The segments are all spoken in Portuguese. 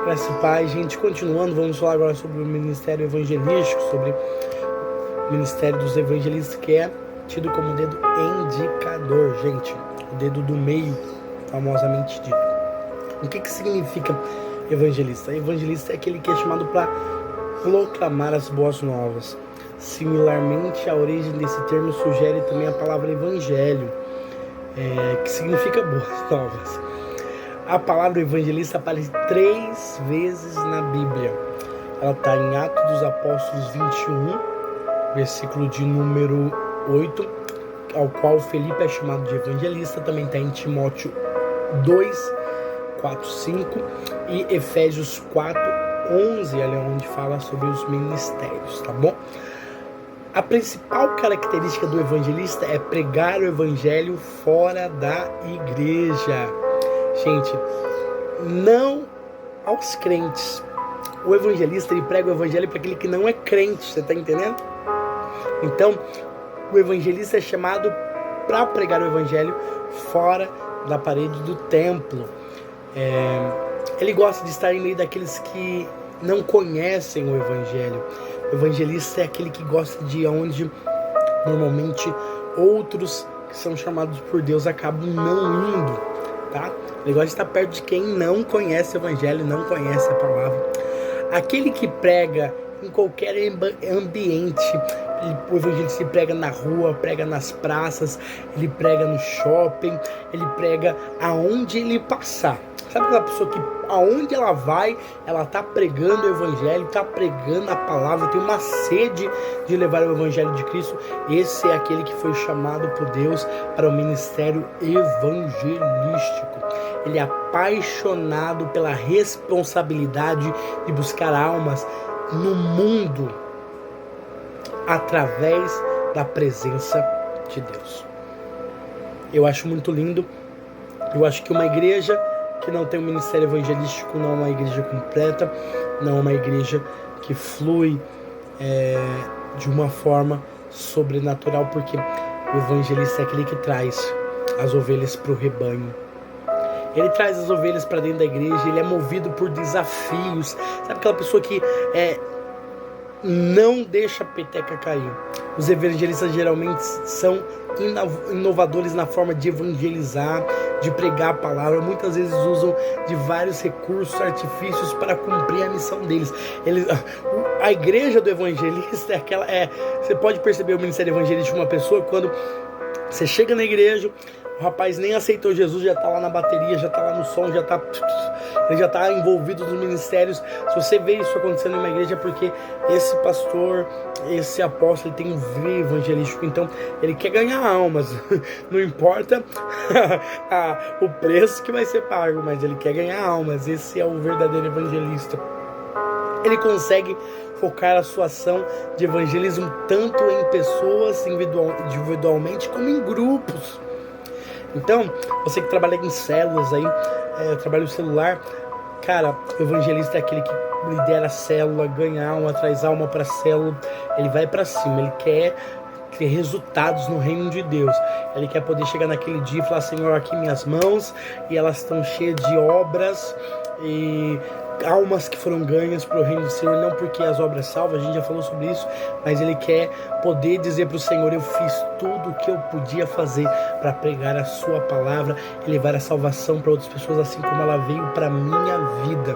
Graças a Pai, gente, continuando, vamos falar agora sobre o ministério evangelístico, sobre o ministério dos evangelistas, que é tido como dedo indicador, gente, o dedo do meio, famosamente dito. O que significa evangelista? Evangelista é aquele que é chamado para proclamar as boas novas. Similarmente, a origem desse termo sugere também a palavra evangelho, que significa boas novas. A palavra evangelista aparece 3 vezes na Bíblia. Ela está em Atos dos Apóstolos 21, versículo de número 8, ao qual Felipe é chamado de evangelista. Também está em Timóteo 2, 4, 5 e Efésios 4, 11, ali onde fala sobre os ministérios, tá bom? A principal característica do evangelista é pregar o evangelho fora da igreja. Gente, não aos crentes. O evangelista, ele prega o evangelho para aquele que não é crente, você está entendendo? Então, o evangelista é chamado para pregar o evangelho fora da parede do templo. Ele gosta de estar em meio daqueles que não conhecem o evangelho. O evangelista é aquele que gosta de ir onde normalmente outros que são chamados por Deus acabam não indo, tá? Ele gosta de estar perto de quem não conhece o evangelho, não conhece a palavra. Aquele que prega em qualquer ambiente, o evangelista ele prega na rua, prega nas praças, ele prega no shopping, ele prega aonde ele passar. Sabe aquela pessoa que aonde ela vai, ela está pregando o evangelho, está pregando a palavra, tem uma sede de levar o evangelho de Cristo? Esse é aquele que foi chamado por Deus para o ministério evangelístico. Ele é apaixonado pela responsabilidade de buscar almas no mundo através da presença de Deus. Eu acho muito lindo. Eu acho que uma igreja que não tem um ministério evangelístico não é uma igreja completa, não é uma igreja que flui de uma forma sobrenatural, porque o evangelista é aquele que traz as ovelhas para o rebanho. Ele traz as ovelhas para dentro da igreja, ele é movido por desafios. Sabe aquela pessoa que não deixa a peteca cair? Os evangelistas geralmente são inovadores na forma de evangelizar, de pregar a palavra. Muitas vezes usam de vários recursos, artifícios para cumprir a missão deles. A igreja do evangelista é aquela. Você pode perceber o ministério evangelístico de uma pessoa quando você chega na igreja. O rapaz nem aceitou Jesus, já está lá na bateria, já está lá no som, ele já está envolvido nos ministérios. Se você vê isso acontecendo em uma igreja, é porque esse pastor, esse apóstolo, ele tem um ver evangelístico, então ele quer ganhar almas. Não importa o preço que vai ser pago, mas ele quer ganhar almas. Esse é o verdadeiro evangelista. Ele consegue focar a sua ação de evangelismo tanto em pessoas individualmente como em grupos. Então, você que trabalha em células aí, trabalha no celular, cara, o evangelista é aquele que lidera a célula, ganha alma, traz alma para a célula, ele vai para cima, ele quer ter resultados no reino de Deus. Ele quer poder chegar naquele dia e falar: Senhor, aqui minhas mãos, e elas estão cheias de obras e almas que foram ganhas para o reino do Senhor, não porque as obras salvam, a gente já falou sobre isso, mas ele quer poder dizer para o Senhor: eu fiz tudo o que eu podia fazer para pregar a sua palavra e levar a salvação para outras pessoas, assim como ela veio para a minha vida.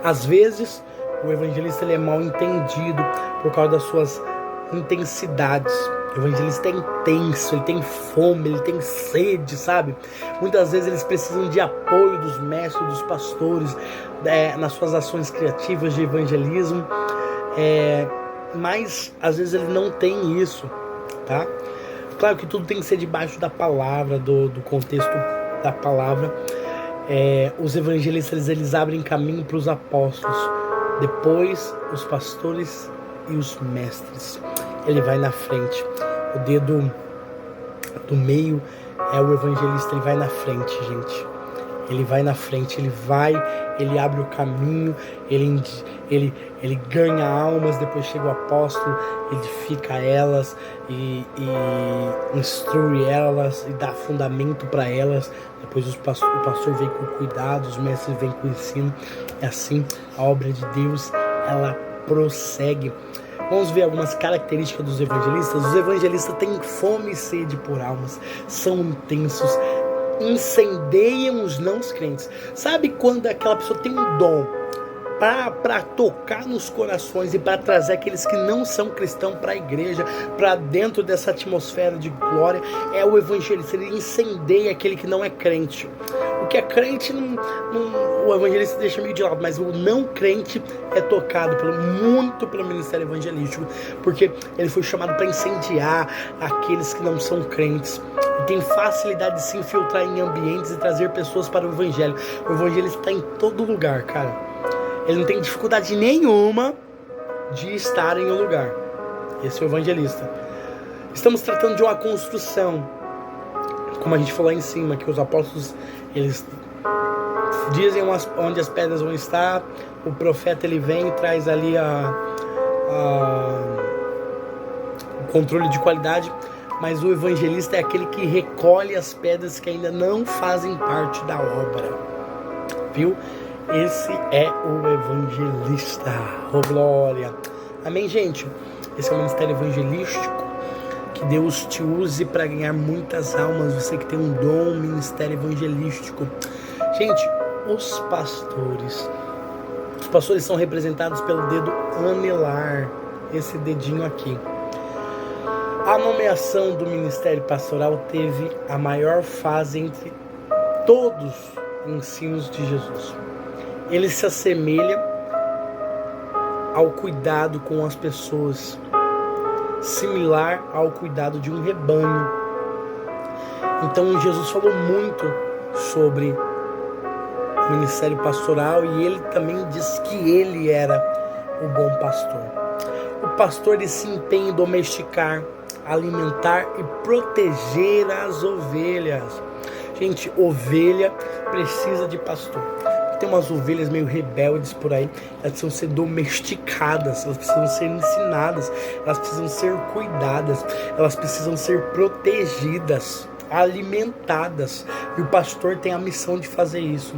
Às vezes, o evangelista ele é mal entendido por causa das suas intensidades. O evangelista é intenso, ele tem fome, ele tem sede, sabe? Muitas vezes eles precisam de apoio dos mestres, dos pastores, nas suas ações criativas de evangelismo, mas às vezes ele não tem isso, tá? Claro que tudo tem que ser debaixo da palavra, do contexto da palavra. Os evangelistas eles abrem caminho para os apóstolos, depois os pastores e os mestres. Ele vai na frente. O dedo do meio é o evangelista, ele vai na frente, gente. Ele vai na frente, ele abre o caminho, ele ganha almas, depois chega o apóstolo, edifica elas e instrui elas e dá fundamento para elas. Depois o pastor vem com cuidado, os mestres vêm com ensino. É assim a obra de Deus, ela prossegue. Vamos ver algumas características dos evangelistas. Os evangelistas têm fome e sede por almas, são intensos, incendeiam os não crentes. Sabe quando aquela pessoa tem um dom para tocar nos corações e para trazer aqueles que não são cristãos para a igreja, para dentro dessa atmosfera de glória? É o evangelista, ele incendeia aquele que não é crente. O que é crente, o evangelista deixa meio de lado, mas o não crente é tocado muito pelo ministério evangelístico, porque ele foi chamado para incendiar aqueles que não são crentes. E tem facilidade de se infiltrar em ambientes e trazer pessoas para o evangelho. O evangelista está em todo lugar, cara. Ele não tem dificuldade nenhuma de estar em um lugar. Esse é o evangelista. Estamos tratando de uma construção, como a gente falou lá em cima, que os apóstolos, eles dizem onde as pedras vão estar. O profeta, ele vem e traz ali o controle de qualidade. Mas o evangelista é aquele que recolhe as pedras que ainda não fazem parte da obra. Viu? Esse é o evangelista. Oh, glória. Amém, gente? Esse é o ministério evangelístico. Que Deus te use para ganhar muitas almas. Você que tem um dom, ministério evangelístico. Gente, os pastores são representados pelo dedo anelar. Esse dedinho aqui. A nomeação do ministério pastoral teve a maior fase entre todos os ensinos de Jesus. Ele se assemelha ao cuidado com as pessoas, similar ao cuidado de um rebanho. Então Jesus falou muito sobre o ministério pastoral e ele também disse que ele era o bom pastor. O pastor, ele se empenha em domesticar, alimentar e proteger as ovelhas. Gente, ovelha precisa de pastor. Tem umas ovelhas meio rebeldes por aí, elas precisam ser domesticadas, elas precisam ser ensinadas, elas precisam ser cuidadas, elas precisam ser protegidas, alimentadas. E o pastor tem a missão de fazer isso.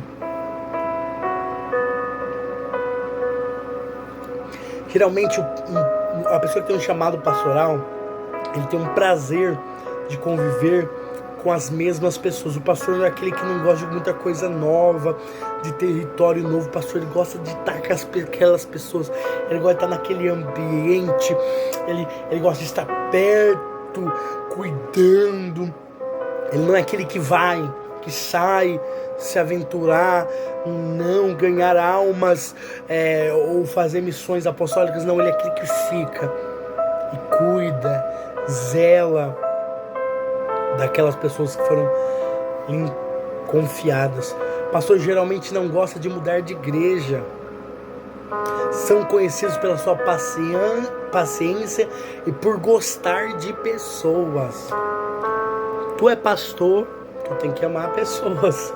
Geralmente, a pessoa que tem um chamado pastoral, ele tem um prazer de conviver com as mesmas pessoas. O pastor não é aquele que não gosta de muita coisa nova, de território novo. O pastor, ele gosta de estar com aquelas pessoas, ele gosta de estar naquele ambiente, ele gosta de estar perto, cuidando. Ele não é aquele que sai, se aventurar, não ganhar almas, ou fazer missões apostólicas. Não, ele é aquele que fica e cuida, zela daquelas pessoas que foram confiadas. O pastor geralmente não gosta de mudar de igreja. São conhecidos pela sua paciência e por gostar de pessoas. Tu é pastor, tu tem que amar pessoas.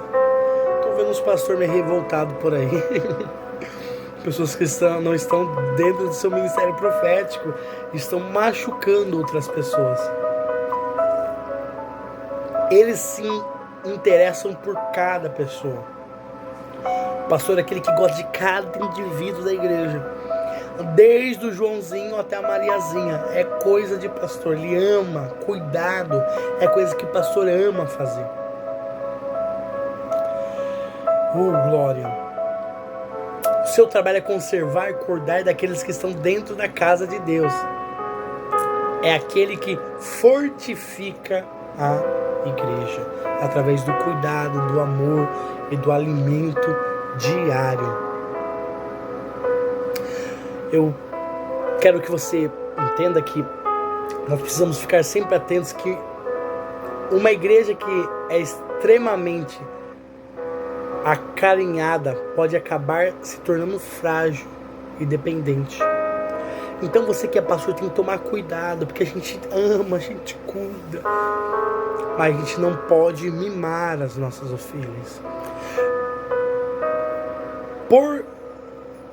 Tô vendo uns pastores meio revoltados por aí. Pessoas que não estão dentro do seu ministério profético, estão machucando outras pessoas. Eles se interessam por cada pessoa. O pastor é aquele que gosta de cada indivíduo da igreja, desde o Joãozinho até a Mariazinha. É coisa de pastor. Ele ama, cuidado, é coisa que o pastor ama fazer. Glória. O seu trabalho é conservar e cuidar daqueles que estão dentro da casa de Deus. É aquele que fortifica a igreja através do cuidado, do amor e do alimento diário. Eu quero que você entenda que nós precisamos ficar sempre atentos que uma igreja que é extremamente acarinhada pode acabar se tornando frágil e dependente. Então você que é pastor tem que tomar cuidado, porque a gente ama, a gente cuida, mas a gente não pode mimar as nossas ovelhas. Por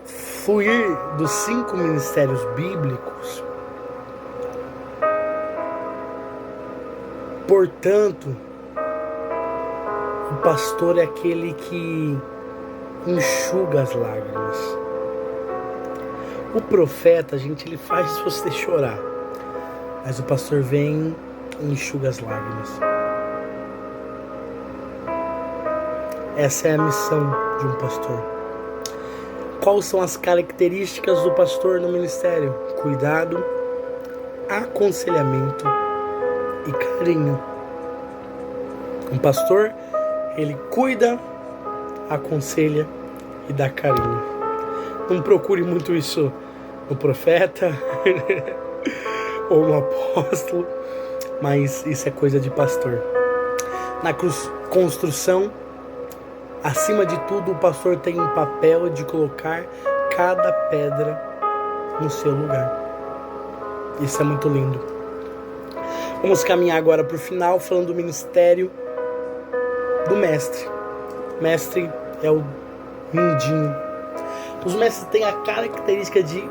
fluir dos 5 ministérios bíblicos, portanto, o pastor é aquele que enxuga as lágrimas. O profeta, gente, ele faz você chorar, mas o pastor vem e enxuga as lágrimas. Essa é a missão de um pastor. Quais são as características do pastor no ministério? Cuidado, aconselhamento e carinho. Um pastor, ele cuida, aconselha e dá carinho. Não procure muito isso no profeta ou no apóstolo, mas isso é coisa de pastor. Na construção, acima de tudo, o pastor tem um papel de colocar cada pedra no seu lugar. Isso é muito lindo. Vamos caminhar agora para o final, falando do ministério do mestre. O mestre é o mindinho. Os mestres têm a característica de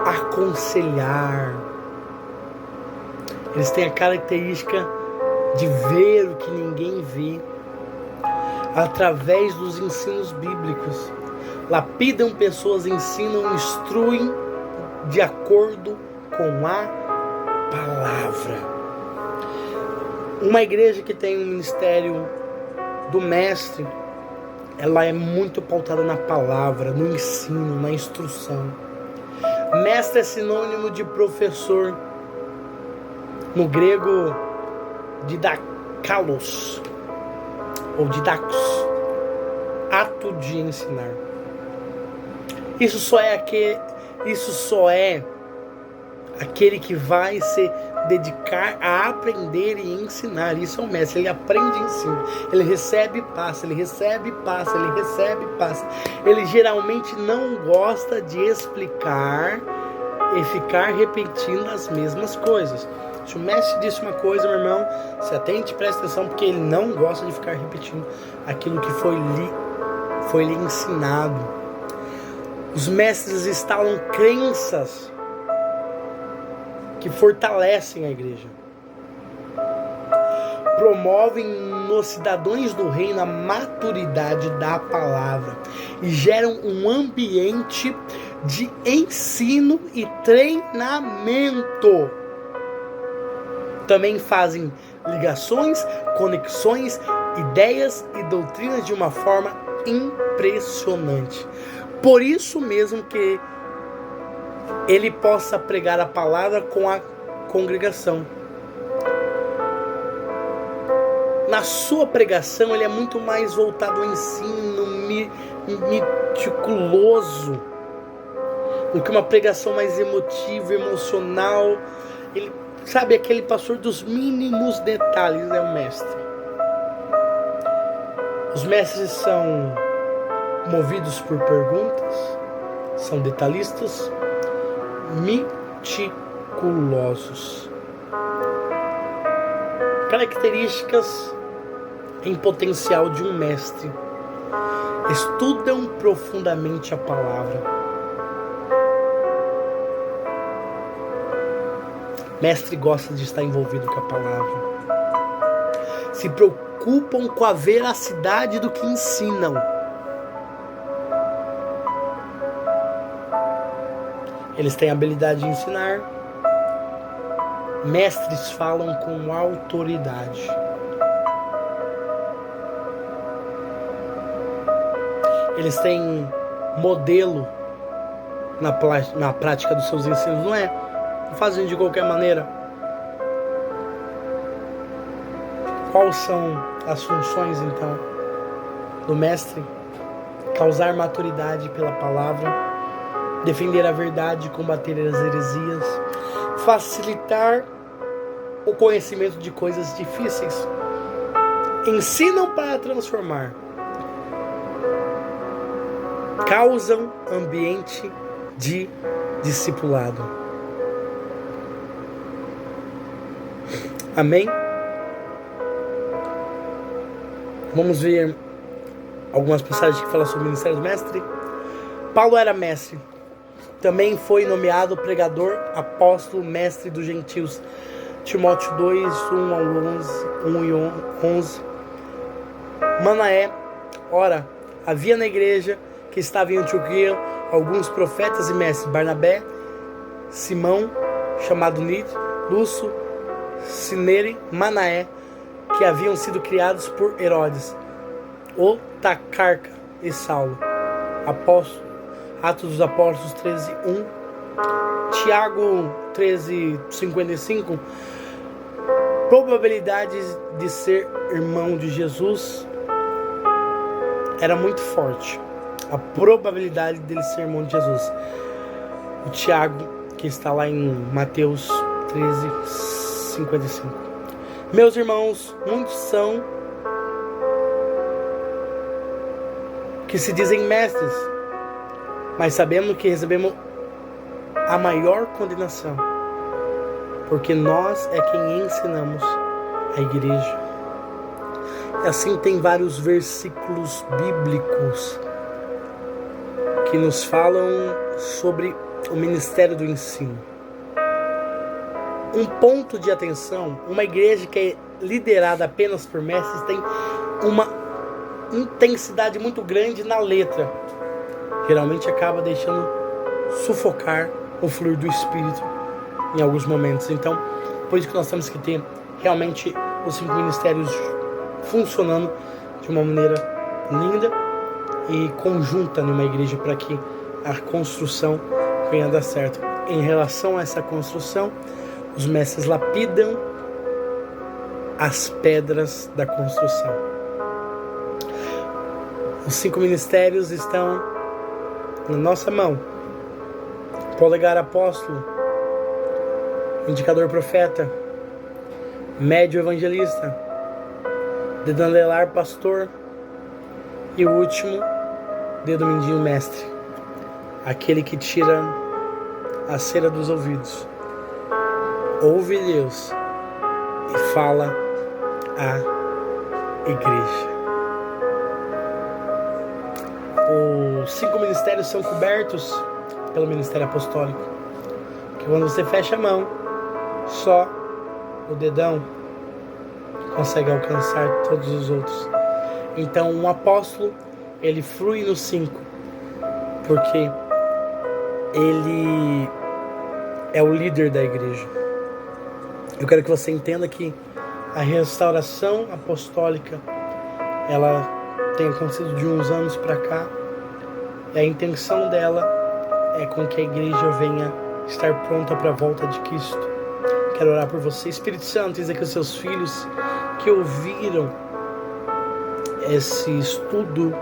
aconselhar. Eles têm a característica de ver o que ninguém vê, através dos ensinos bíblicos. Lapidam pessoas, ensinam, instruem de acordo com a palavra. Uma igreja que tem um ministério do mestre, ela é muito pautada na palavra, no ensino, na instrução. Mestre é sinônimo de professor. No grego, didakalos, ou didakos, ato de ensinar. Isso só é aquele que vai se dedicar a aprender e ensinar. Isso é o mestre. Ele aprende e ensina. Ele recebe e passa. Ele recebe e passa. Ele recebe e passa. Ele geralmente não gosta de explicar e ficar repetindo as mesmas coisas. Se o mestre disse uma coisa, meu irmão, se atente, preste atenção, porque ele não gosta de ficar repetindo aquilo que foi lhe ensinado. Os mestres instalam crenças que fortalecem a igreja. Promovem nos cidadãos do reino a maturidade da palavra e geram um ambiente de ensino e treinamento. Também fazem ligações, conexões, ideias e doutrinas de uma forma impressionante. Por isso mesmo que ele possa pregar a palavra com a congregação. Na sua pregação, ele é muito mais voltado ao ensino meticuloso do que uma pregação mais emotiva, emocional. Ele, sabe, aquele pastor dos mínimos detalhes é o mestre. Os mestres são movidos por perguntas, são detalhistas, meticulosos. Características em potencial de um mestre: estudam profundamente a palavra. Mestre gosta de estar envolvido com a palavra. Se preocupam com a veracidade do que ensinam. Eles têm a habilidade de ensinar. Mestres falam com autoridade. Eles têm modelo na prática dos seus ensinos. Não fazem de qualquer maneira. Quais são as funções, então, do mestre? Causar maturidade pela palavra, defender a verdade, combater as heresias, facilitar o conhecimento de coisas difíceis, ensinam para transformar, causam ambiente de discipulado. Amém? Vamos ver algumas passagens que falam sobre o ministério do mestre. Paulo era mestre. Também foi nomeado pregador, apóstolo, mestre dos gentios. Timóteo 2, 1 e 11. Manaé, ora, havia na igreja que estava em Antioquia alguns profetas e mestres: Barnabé, Simão, chamado Nid, Lúcio, Cinere, Manaé, que haviam sido criados por Herodes, o Tacarca e Saulo. Atos dos Apóstolos 13, 1. Tiago 13, 55. Probabilidades de ser irmão de Jesus era muito forte. A probabilidade dele ser irmão de Jesus. O Tiago, que está lá em Mateus 13, 55. Meus irmãos, muitos são que se dizem mestres, mas sabemos que recebemos a maior condenação, porque nós é quem ensinamos a igreja. E assim tem vários versículos bíblicos que nos falam sobre o ministério do ensino. Um ponto de atenção: uma igreja que é liderada apenas por mestres tem uma intensidade muito grande na letra. Geralmente acaba deixando sufocar o fluir do Espírito em alguns momentos. Então, por isso que nós temos que ter realmente os 5 ministérios funcionando de uma maneira linda e conjunta numa igreja, para que a construção venha a dar certo. Em relação a essa construção, os mestres lapidam as pedras da construção. Os 5 ministérios estão na nossa mão: polegar apóstolo, indicador profeta, médio evangelista, dedo anelar pastor e o último, dedo mindinho mestre, aquele que tira a cera dos ouvidos, ouve Deus e fala à igreja. Os 5 ministérios são cobertos pelo ministério apostólico, que quando você fecha a mão, só o dedão consegue alcançar todos os outros. Então um apóstolo, ele flui nos 5, porque ele é o líder da igreja. Eu quero que você entenda que a restauração apostólica, ela tem acontecido de uns anos para cá, e a intenção dela é com que a igreja venha estar pronta para a volta de Cristo. Quero orar por você. Espírito Santo, diz aqui os seus filhos que ouviram esse estudo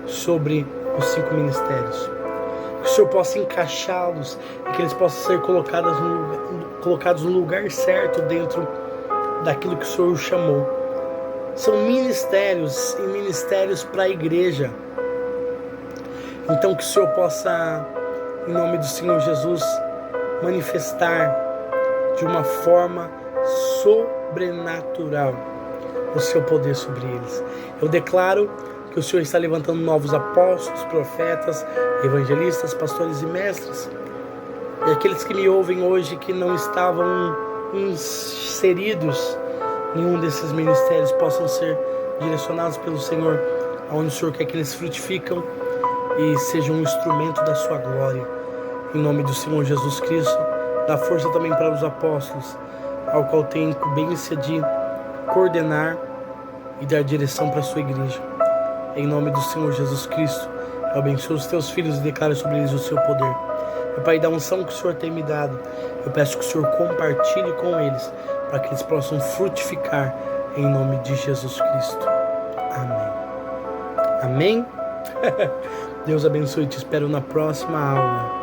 sobre os 5 ministérios, que o Senhor possa encaixá-los e que eles possam ser colocados no lugar certo dentro daquilo que o Senhor chamou. São ministérios e ministérios para a igreja. Então que o Senhor possa, em nome do Senhor Jesus, manifestar de uma forma sobrenatural o seu poder sobre eles. Eu declaro que o Senhor está levantando novos apóstolos, profetas, evangelistas, pastores e mestres. E aqueles que me ouvem hoje que não estavam inseridos em um desses ministérios possam ser direcionados pelo Senhor, aonde o Senhor quer que eles frutificam e sejam um instrumento da sua glória. Em nome do Senhor Jesus Cristo, dá força também para os apóstolos, ao qual tem incumbência de coordenar e dar direção para a sua igreja. Em nome do Senhor Jesus Cristo, eu abençoo os teus filhos e declaro sobre eles o seu poder. Meu Pai, da unção que o Senhor tem me dado, eu peço que o Senhor compartilhe com eles, para que eles possam frutificar em nome de Jesus Cristo. Amém. Amém? Deus abençoe e te espero na próxima aula.